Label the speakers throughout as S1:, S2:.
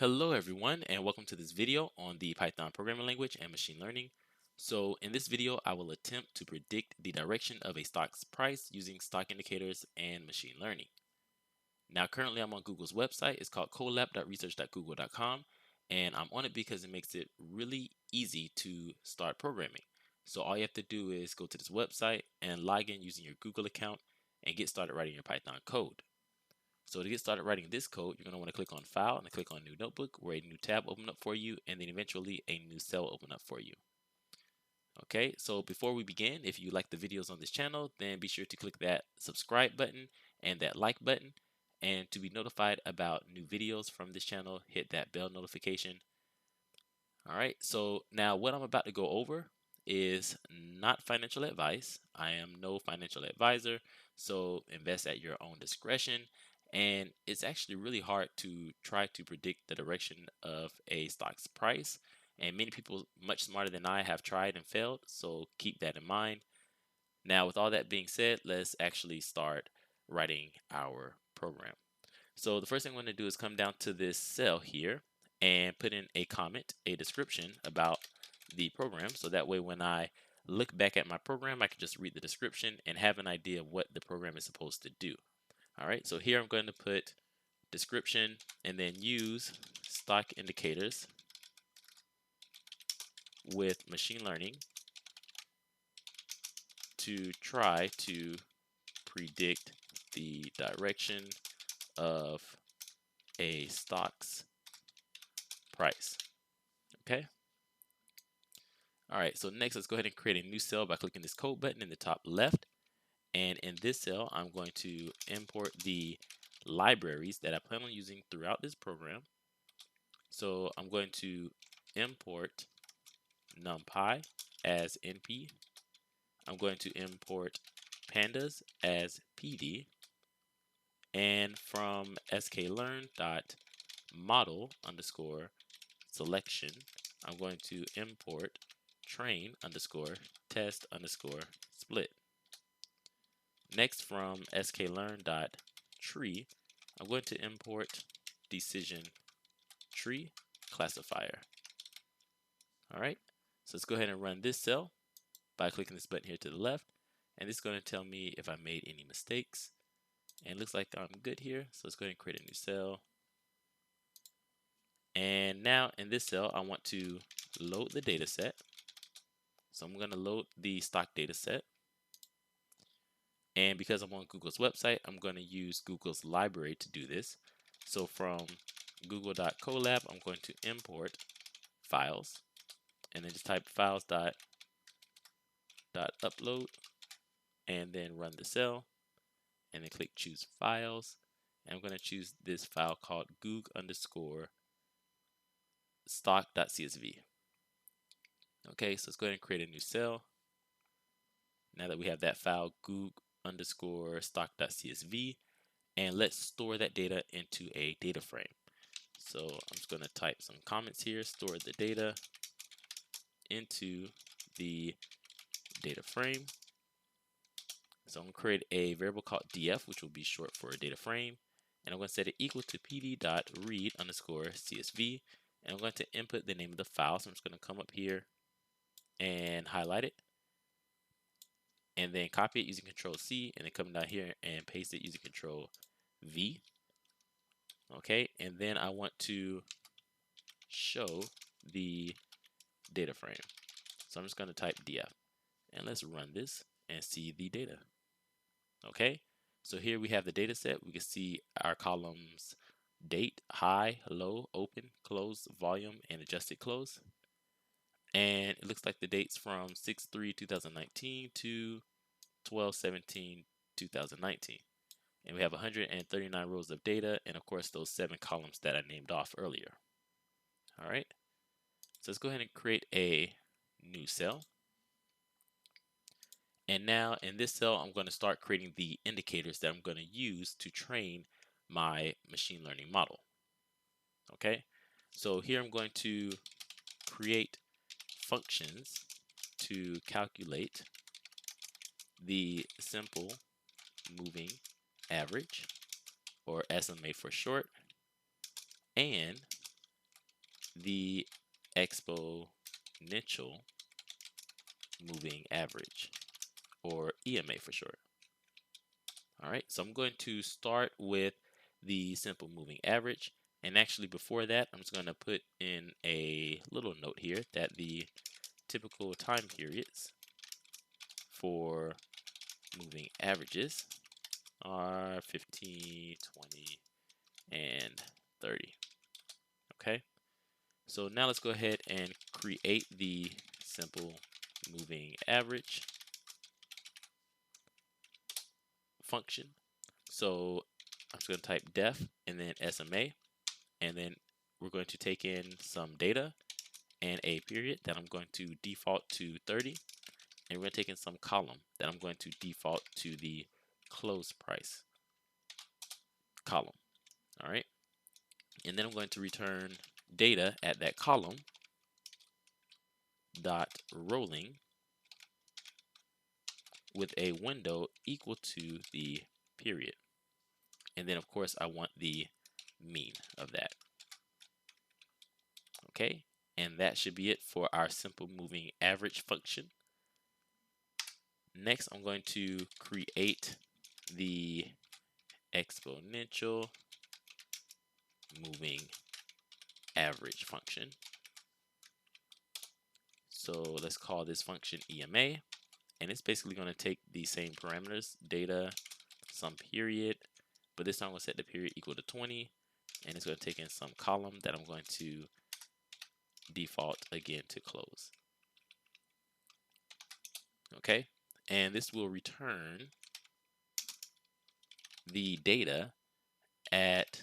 S1: Hello everyone and welcome to this video on the Python programming language and machine learning. So in this video I will attempt to predict the direction of a stock's price using stock indicators and machine learning. Now currently I'm on Google's website. It's called colab.research.google.com and I'm on it because it makes it really easy to start programming. So all you have to do is go to this website and log in using your Google account and get started writing your Python code. So to get started writing this code, you're going to want to click on File and click on New Notebook, where a new tab open up for you, and then eventually a new cell open up for you. Okay, so before we begin, if you like the videos on this channel, then be sure to click that subscribe button and that like button. And to be notified about new videos from this channel, hit that bell notification. All right, so now what I'm about to go over is not financial advice. I am no financial advisor, so invest at your own discretion. And it's actually really hard to try to predict the direction of a stock's price. And many people much smarter than I have tried and failed, so keep that in mind. Now, with all that being said, let's actually start writing our program. So the first thing I'm going to do is come down to this cell here and put in a comment, a description about the program. So that way when I look back at my program, I can just read the description and have an idea of what the program is supposed to do. All right, so here I'm going to put description and then use stock indicators with machine learning to try to predict the direction of a stock's price. Okay. All right, so next let's go ahead and create a new cell by clicking this code button in the top left. And in this cell, I'm going to import the libraries that I plan on using throughout this program. So I'm going to import NumPy as NP. I'm going to import pandas as PD. And from sklearn.model underscore selection, I'm going to import train underscore test underscore split. Next, from sklearn.tree, I'm going to import decision tree classifier. All right, so let's go ahead and run this cell by clicking this button here to the left, and it's going to tell me if I made any mistakes. And it looks like I'm good here, so let's go ahead and create a new cell. And now in this cell, I want to load the data set. So I'm going to load the stock data set. And because I'm on Google's website, I'm going to use Google's library to do this. So from google.colab, I'm going to import files and then just type files.upload and then run the cell and then click choose files. And I'm going to choose this file called goog underscore stock.csv. Okay, so let's go ahead and create a new cell. Now that we have that file, goog underscore stock.csv, and let's store that data into a data frame. So I'm just going to type some comments here, store the data into the data frame. So I'm going to create a variable called df, which will be short for data frame. And I'm going to set it equal to pd.read underscore csv. And I'm going to input the name of the file. So I'm just going to come up here and highlight it. And then copy it using Control C, and then come down here and paste it using Control V. Okay, and then I want to show the data frame. So I'm just going to type df, and let's run this and see the data. Okay, so here we have the data set. We can see our columns date, high, low, open, close, volume, and adjusted close. And it looks like the dates from 6/3/2019 to 12/17/2019. And we have 139 rows of data, and of course those 7 columns that I named off earlier. All right, so let's go ahead and create a new cell. And now in this cell, I'm going to start creating the indicators that I'm going to use to train my machine learning model. Okay, so here I'm going to create functions to calculate the simple moving average, or SMA for short, and the exponential moving average, or EMA for short. All right, so I'm going to start with the simple moving average. And actually before that, I'm just going to put in a little note here that the typical time periods for moving averages are 15, 20, and 30. Okay, so now let's go ahead and create the simple moving average function. So I'm just going to type def and then SMA, and then we're going to take in some data and a period that I'm going to default to 30, and we're going to take in some column that I'm going to default to the close price column. All right, and then I'm going to return data at that column dot rolling with a window equal to the period. And then of course I want the mean of that. Okay, and that should be it for our simple moving average function. Next, I'm going to create the exponential moving average function. So let's call this function EMA, and it's basically going to take the same parameters, data, some period, but this time I'm going to set the period equal to 20, and it's going to take in some column that I'm going to default again to close. Okay, and this will return the data at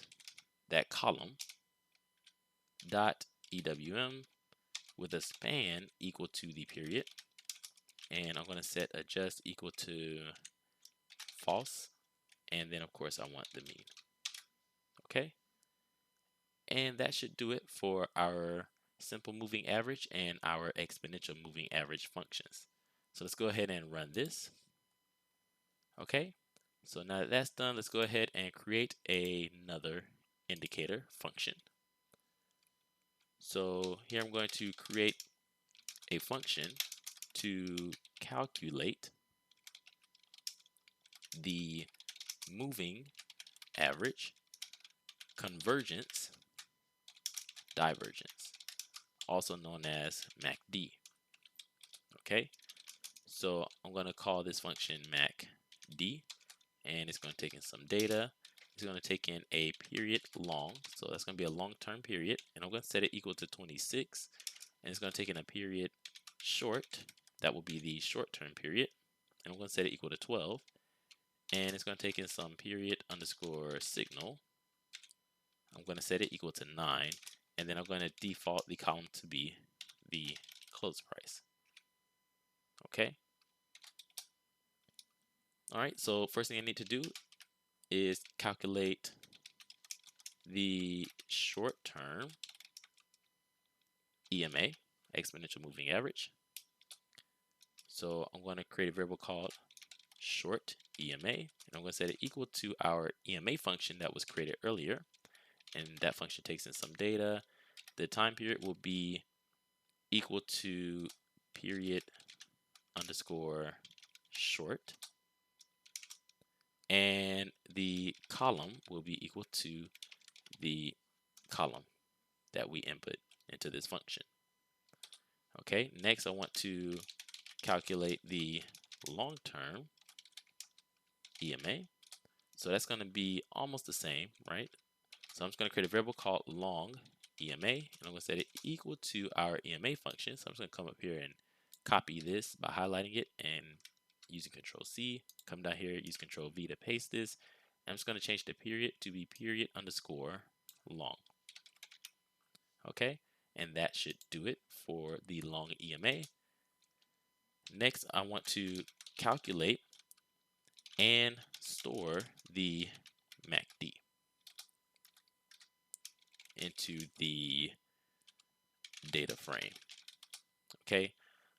S1: that column dot EWM with a span equal to the period, and I'm going to set adjust equal to false, and then of course I want the mean. Okay, and that should do it for our simple moving average and our exponential moving average functions. So let's go ahead and run this. Okay, so now that that's done, let's go ahead and create another indicator function. So here I'm going to create a function to calculate the moving average, convergence, divergence, also known as MACD. Okay, so I'm going to call this function MACD, and it's going to take in some data. It's going to take in a period long, so that's going to be a long-term period, and I'm going to set it equal to 26, and it's going to take in a period short, that will be the short-term period, and I'm going to set it equal to 12, and it's going to take in some period underscore signal. I'm going to set it equal to 9, and then I'm going to default the column to be the close price. Okay. All right, so first thing I need to do is calculate the short-term EMA, exponential moving average. So I'm going to create a variable called short EMA, and I'm going to set it equal to our EMA function that was created earlier, and that function takes in some data. The time period will be equal to period underscore short, and the column will be equal to the column that we input into this function. Okay, next I want to calculate the long-term EMA. So that's going to be almost the same, right? So I'm just going to create a variable called long EMA, and I'm going to set it equal to our EMA function. So I'm just going to come up here and copy this by highlighting it and using Control C. Come down here, use Control V to paste this. I'm just going to change the period to be period underscore long. Okay, and that should do it for the long EMA. Next, I want to calculate and store the MACD into the data frame. Okay,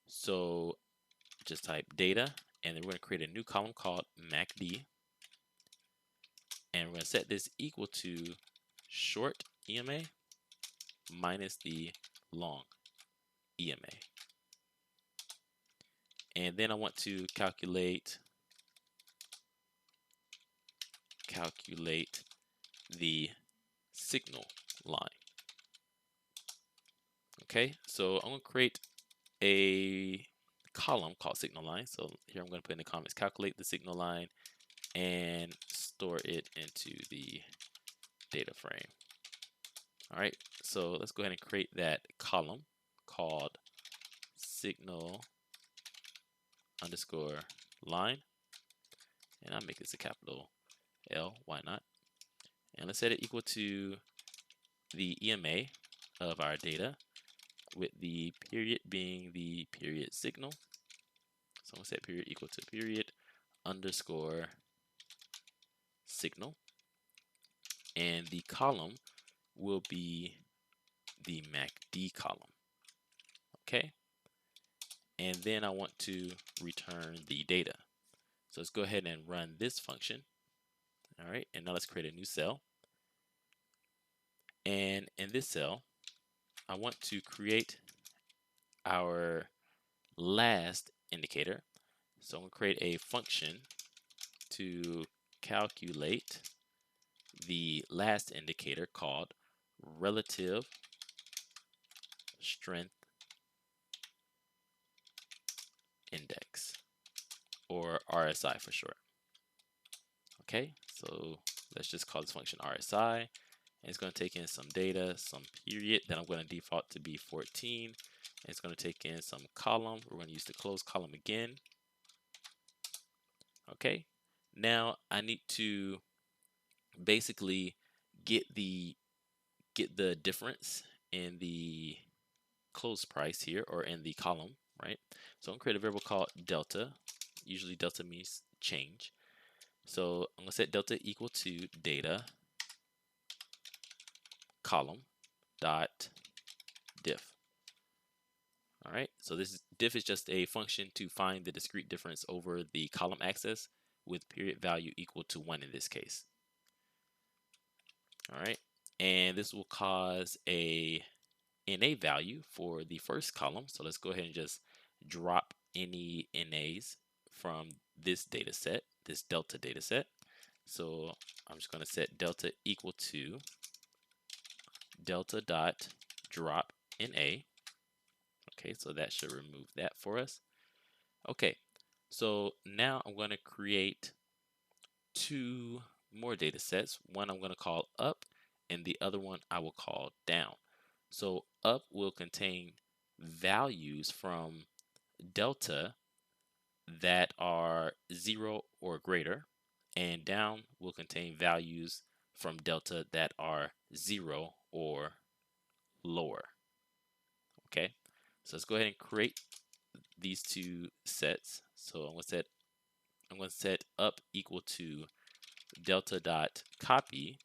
S1: so just type data, and then we're going to create a new column called MACD, and we're going to set this equal to short EMA minus the long, EMA. And then I want to calculate the signal line. Okay, so I'm going to create a column called signal line. So here I'm going to put in the comments, calculate the signal line and store it into the data frame. All right, so let's go ahead and create that column called signal underscore line. And I'll make this a capital L, why not? And let's set it equal to the EMA of our data, with the period being the period signal. So I'm going to set period equal to period underscore signal. And the column will be the MACD column. Okay. And then I want to return the data. So let's go ahead and run this function. All right. And now let's create a new cell. And in this cell, I want to create our last indicator. So I'm going to create a function to calculate the last indicator called relative strength index, or RSI for short. Okay, so let's just call this function RSI. And it's going to take in some data, some period that I'm going to default to be 14. And it's going to take in some column. We're going to use the close column again. Okay, now I need to basically get the difference in the close price here, or in the column, right? So I'm going to create a variable called delta. Usually delta means change. So I'm going to set delta equal to data column dot diff. All right, so this diff is just a function to find the discrete difference over the column axis, with period value equal to 1 in this case. All right, and this will cause a NA value for the first column. So let's go ahead and just drop any NAs from this data set, this delta data set. So I'm just going to set delta equal to delta dot drop NA. Okay, so that should remove that for us. Okay, so now I'm going to create two more data sets. One I'm going to call up, and the other one I will call down. So up will contain values from delta that are 0 or greater, and down will contain values from delta that are 0 or lower. Okay, so let's go ahead and create these two sets. So I'm going to set up equal to delta dot copy,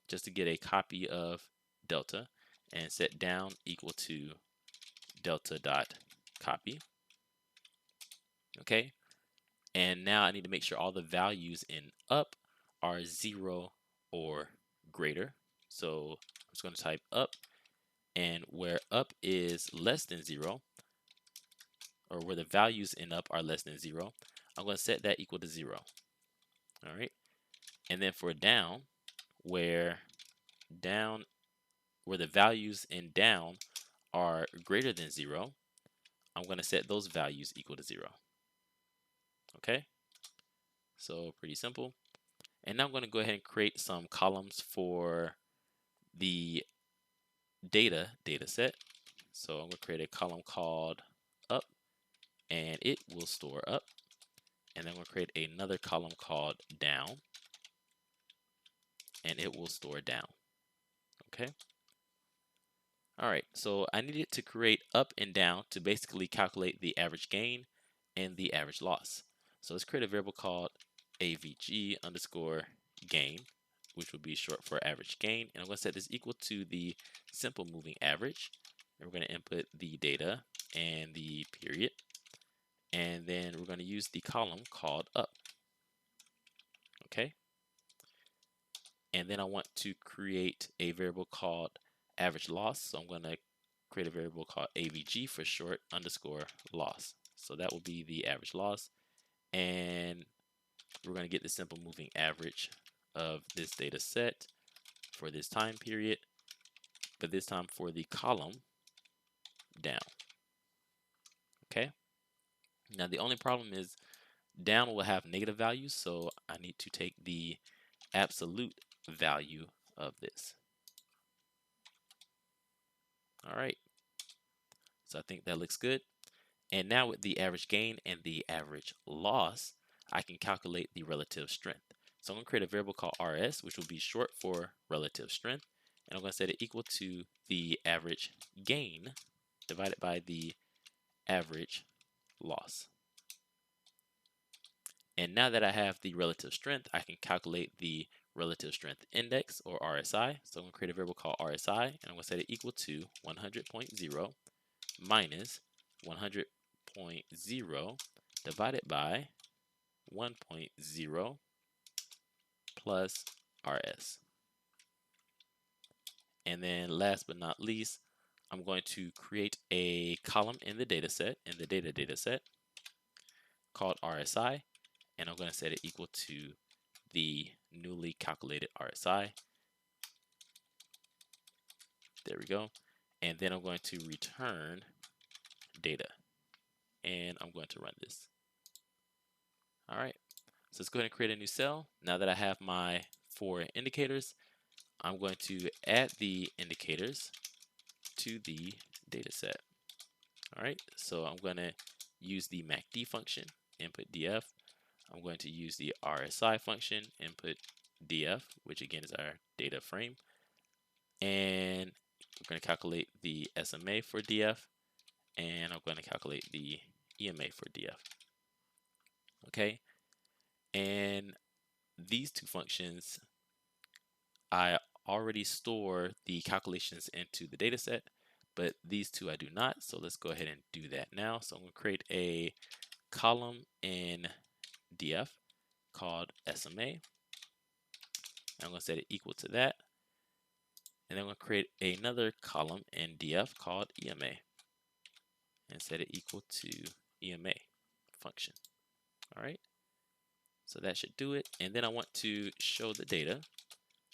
S1: just to get a copy of delta, and set down equal to delta dot copy. Okay, and now I need to make sure all the values in up are 0 or greater. So I'm just going to type up, and where up is less than 0, or where the values in up are less than 0, I'm going to set that equal to 0. All right, and then for down, where the values in down are greater than 0, I'm going to set those values equal to 0. Okay, so pretty simple. And now I'm going to go ahead and create some columns for the data set. So I'm going to create a column called up, and it will store up. And then I'm going to create another column called down, and it will store down. Okay. All right, so I needed to create up and down to basically calculate the average gain and the average loss. So let's create a variable called avg underscore gain, which would be short for average gain. And I'm going to set this equal to the simple moving average. And we're going to input the data and the period. And then we're going to use the column called up. Okay. And then I want to create a variable called average loss. So I'm going to create a variable called AVG for short underscore loss. So that will be the average loss. And we're going to get the simple moving average of this data set for this time period, but this time for the column down. Okay. Now the only problem is down will have negative values, so I need to take the absolute value of this. All right. So I think that looks good. And now with the average gain and the average loss, I can calculate the relative strength. So I'm going to create a variable called RS, which will be short for relative strength. And I'm going to set it equal to the average gain divided by the average loss. And now that I have the relative strength, I can calculate the relative strength index, or RSI. So I'm going to create a variable called RSI, and I'm going to set it equal to 100.0 minus 100.0 divided by 1.0 plus RS. And then last but not least, I'm going to create a column in the data set, in the data set, called RSI, and I'm going to set it equal to the newly calculated RSI. There we go. And then I'm going to return data, and I'm going to run this. All right. So let's go ahead and create a new cell. Now that I have my 4 indicators, I'm going to add the indicators to the data set. All right, so I'm going to use the MACD function, input df. I'm going to use the RSI function, input df, which again is our data frame. And we're going to calculate the SMA for df, and I'm going to calculate the EMA for df. Okay, and these two functions, I already store the calculations into the data set, but these two I do not. So let's go ahead and do that now. So I'm going to create a column in df called SMA. I'm going to set it equal to that. And then I'm going to create another column in df called EMA and set it equal to EMA function. All right. So that should do it. And then I want to show the data.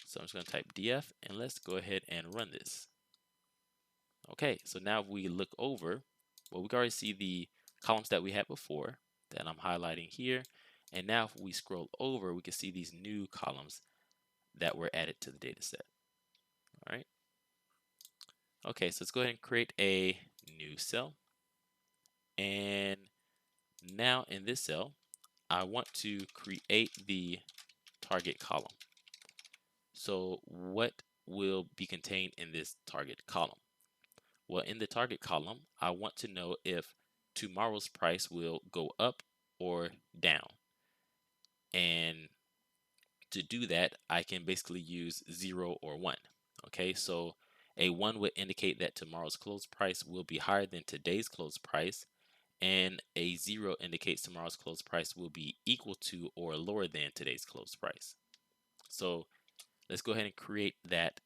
S1: So I'm just going to type df, and let's go ahead and run this. Okay, so now if we look over, well, we can already see the columns that we had before that I'm highlighting here. And now if we scroll over, we can see these new columns that were added to the data set. All right. Okay, so let's go ahead and create a new cell. And now in this cell, I want to create the target column. So what will be contained in this target column? Well, in the target column, I want to know if tomorrow's price will go up or down. And to do that, I can basically use 0 or 1. Okay, so a 1 would indicate that tomorrow's close price will be higher than today's close price, and a 0 indicates tomorrow's close price will be equal to or lower than today's close price. So let's go ahead and create that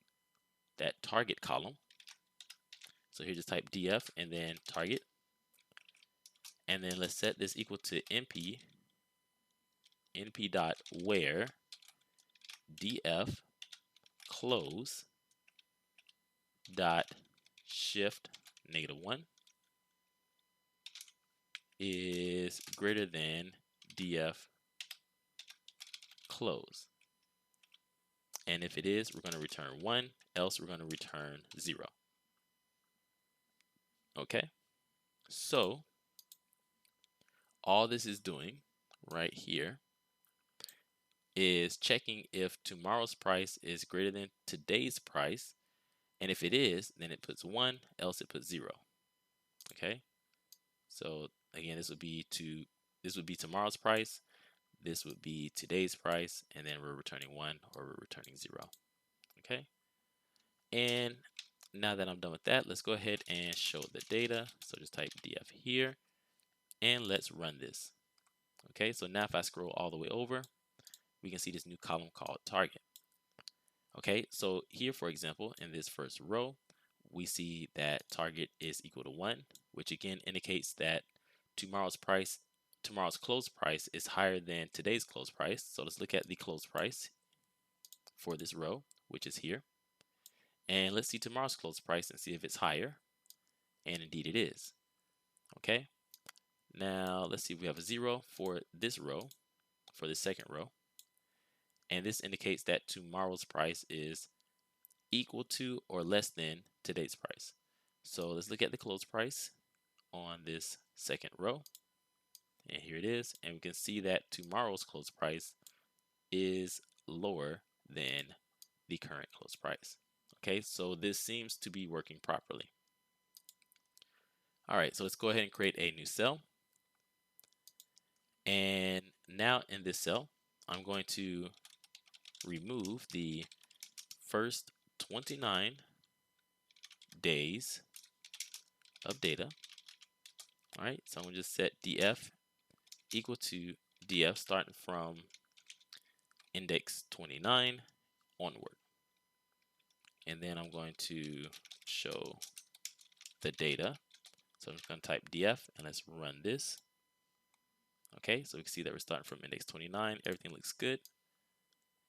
S1: target column. So here, just type df and then target, and then let's set this equal to np dot where df close dot shift -1 is greater than df close. And if it is, we're going to return 1, else we're going to return 0. Okay, so all this is doing right here is checking if tomorrow's price is greater than today's price, and if it is, then it puts 1, else it puts 0. Okay, so again, this would be tomorrow's price, this would be today's price, and then we're returning 1 or we're returning 0. Okay, and now that I'm done with that, let's go ahead and show the data. So just type df here, and let's run this. Okay, so now if I scroll all the way over, we can see this new column called target. Okay, so here, for example, in this first row, we see that target is equal to 1, which again indicates that tomorrow's close price is higher than today's close price. So let's look at the close price for this row, which is here. And let's see tomorrow's close price and see if it's higher. And indeed it is. Okay. Now let's see if we have a 0 for this row, for the second row. And this indicates that tomorrow's price is equal to or less than today's price. So let's look at the close price on this second row. And here it is. And we can see that tomorrow's close price is lower than the current close price. Okay, so this seems to be working properly. All right, so let's go ahead and create a new cell. And now in this cell, I'm going to remove the first 29 days of data. All right, so I'm going to just set df equal to df starting from index 29 onward. And then I'm going to show the data. So I'm just going to type df and let's run this. Okay, so we can see that we're starting from index 29. Everything looks good.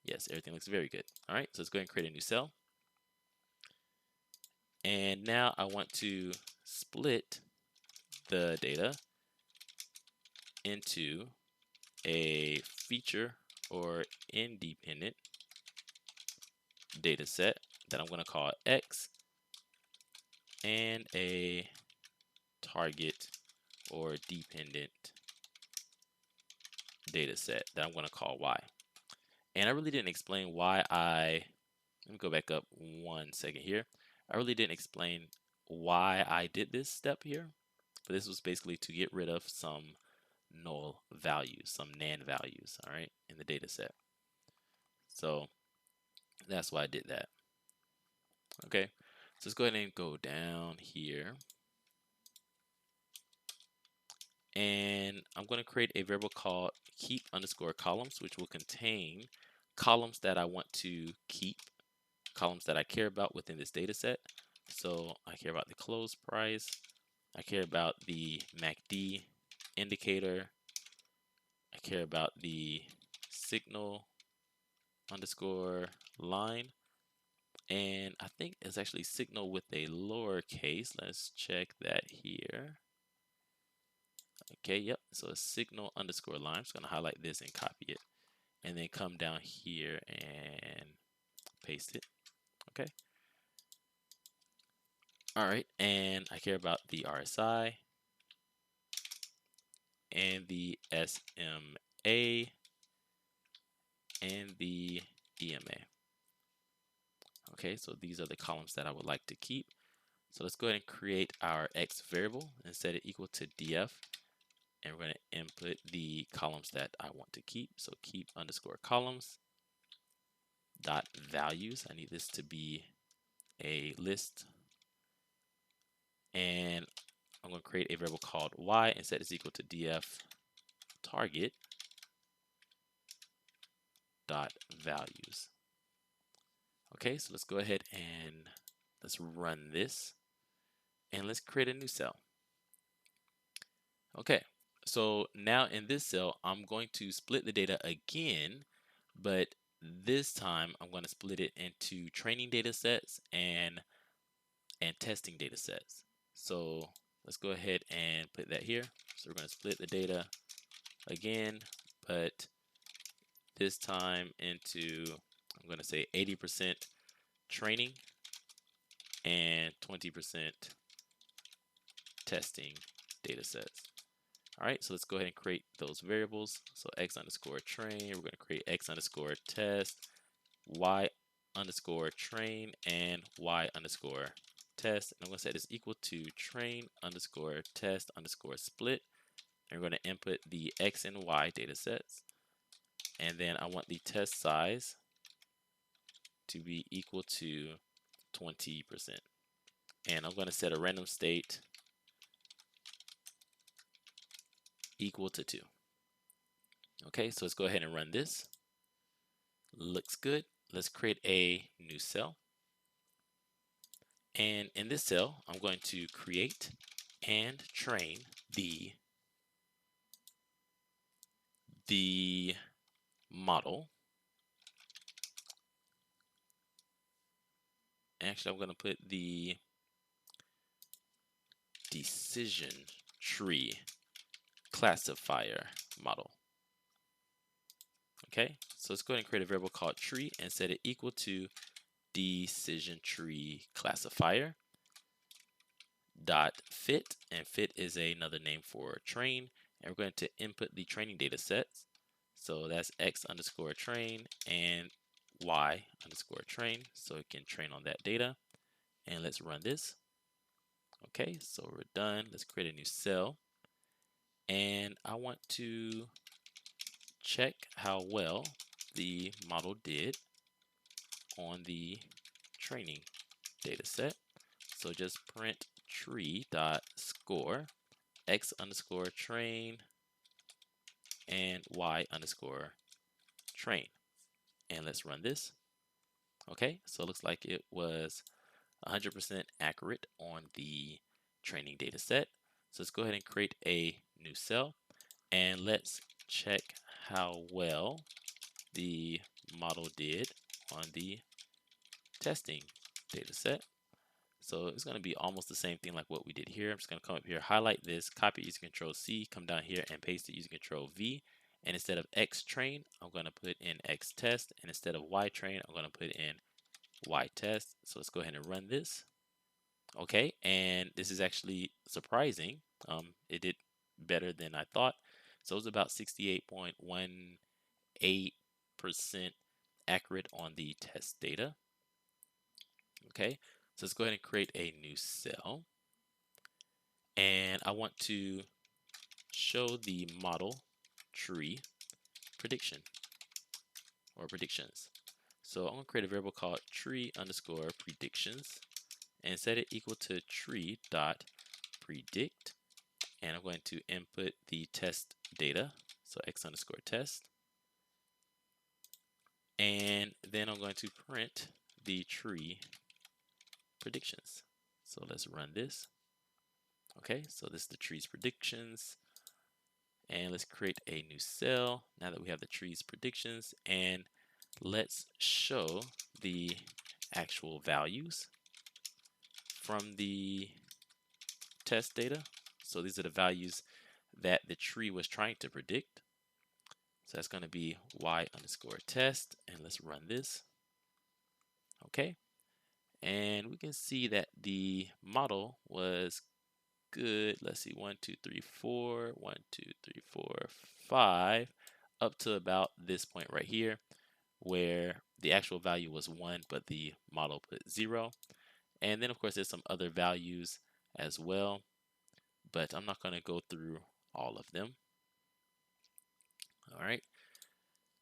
S1: Yes, everything looks very good. All right, so let's go ahead and create a new cell. And now I want to split the data into a feature or independent data set that I'm going to call X and a target or dependent data set that I'm going to call Y. And I really didn't explain why let me go back up 1 second here. I really didn't explain why I did this step here, but this was basically to get rid of some null values, some NaN values, all right, in the data set. So that's why I did that. Okay, so let's go ahead and go down here. And I'm going to create a variable called keep underscore columns, which will contain columns that I want to keep, columns that I care about within this data set. So I care about the close price. I care about the MACD indicator. I care about the signal underscore line. And I think it's actually signal with a lowercase. Let's check that here. Okay, yep. So a signal underscore line. I'm just going to highlight this and copy it. And then come down here and paste it. Okay. All right. And I care about the RSI and the SMA and the EMA. Okay, so these are the columns that I would like to keep. So let's go ahead and create our X variable and set it equal to df. And we're going to input the columns that I want to keep. So keep underscore columns dot values. I need this to be a list. And I'm going to create a variable called y and set this equal to df target dot values. Okay, so let's go ahead and let's run this. And let's create a new cell. Okay, so now in this cell, I'm going to split the data again, but this time I'm going to split it into training data sets and testing data sets. So let's go ahead and put that here. So we're going to split the data again, but this time into, I'm going to say 80% training and 20% testing data sets. All right, so let's go ahead and create those variables. So x underscore train, we're going to create x underscore test, y underscore train, and y underscore test. And I'm going to set this equal to train underscore test underscore split. And we're going to input the x and y data sets. And then I want the test size to be equal to 20%. And I'm going to set a random state equal to 2. Okay, so let's go ahead and run this. Looks good. Let's create a new cell. And in this cell, I'm going to create and train the model. Actually, I'm going to put the decision tree classifier model. Okay, so let's go ahead and create a variable called tree and set it equal to decision tree classifier dot fit, and fit is another name for train, and we're going to input the training data sets. So that's x underscore train and y underscore train, so it can train on that data. And let's run this. Okay, so we're done. Let's create a new cell, and I want to check how well the model did on the training data set. So just print tree dot score x underscore train and y underscore train. And let's run this. Okay, so it looks like it was 100% accurate on the training data set. So let's go ahead and create a new cell, and let's check how well the model did on the testing data set. So it's going to be almost the same thing like what we did here. I'm just going to come up here, highlight this, copy it using Control C, come down here and paste it using Control V. And instead of X train, I'm going to put in X test. And instead of Y train, I'm going to put in Y test. So let's go ahead and run this. Okay, and this is actually surprising. It did better than I thought. So it was about 68.18% accurate on the test data. Okay, so let's go ahead and create a new cell. And I want to show the model tree prediction or predictions. So I'm going to create a variable called tree underscore predictions and set it equal to tree dot predict. And I'm going to input the test data, so x underscore test. And then I'm going to print the tree predictions. So let's run this. Okay, so this is the tree's predictions. And let's create a new cell now that we have the tree's predictions, and let's show the actual values from the test data. So these are the values that the tree was trying to predict. So that's going to be y underscore test, and let's run this. Okay, and we can see that the model was good. Let's see, 1, 2, 3, 4, 1, 2, 3, 4, 5, up to about this point right here, where the actual value was 1, but the model put 0. And then, of course, there's some other values as well, but I'm not going to go through all of them. All right,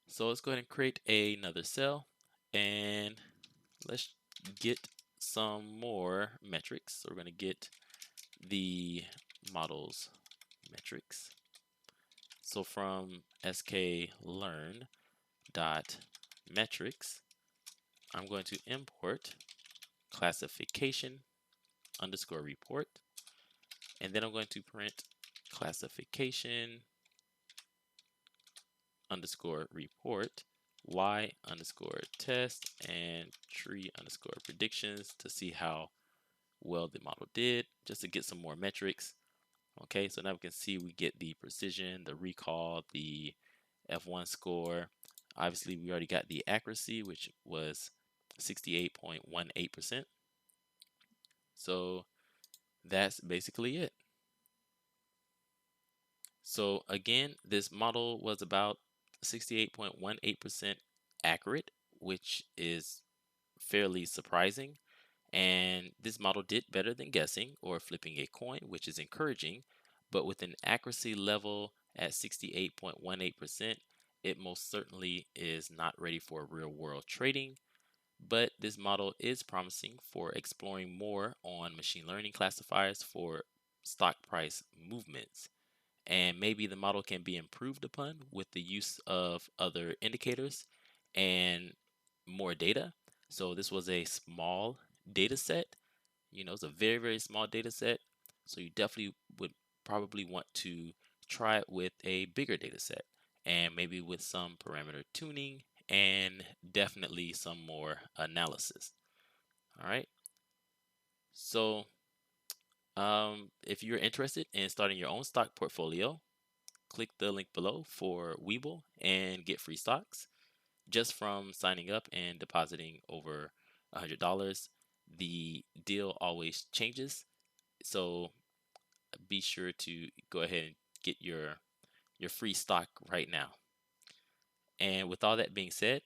S1: so let's go ahead and create another cell, and let's get some more metrics. So we're going to get the model's metrics. So from sklearn dot metrics, I'm going to import classification underscore report, and then I'm going to print classification underscore report y underscore test and tree underscore predictions to see how well the model did, just to get some more metrics. Okay, so now we can see we get the precision, the recall, the F1 score. Obviously, we already got the accuracy, which was 68.18%. So that's basically it. So again, this model was about 68.18% accurate, which is fairly surprising. And this model did better than guessing or flipping a coin, which is encouraging. But with an accuracy level at 68.18%, it most certainly is not ready for real world trading. But this model is promising for exploring more on machine learning classifiers for stock price movements. And maybe the model can be improved upon with the use of other indicators and more data. So this was a small data set It's a very, very small data set. So you definitely would probably want to try it with a bigger data set and maybe with some parameter tuning and definitely some more analysis. All right. So if you're interested in starting your own stock portfolio, click the link below for Webull and get free stocks just from signing up and depositing over $100. The deal always changes, so be sure to go ahead and get your free stock right now. And with all that being said,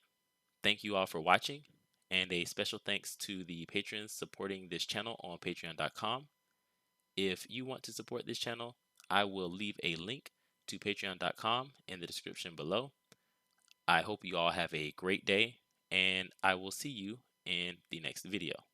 S1: thank you all for watching, and a special thanks to the patrons supporting this channel on patreon.com. If you want to support this channel, I will leave a link to patreon.com in the description below. I hope you all have a great day, and I will see you in the next video.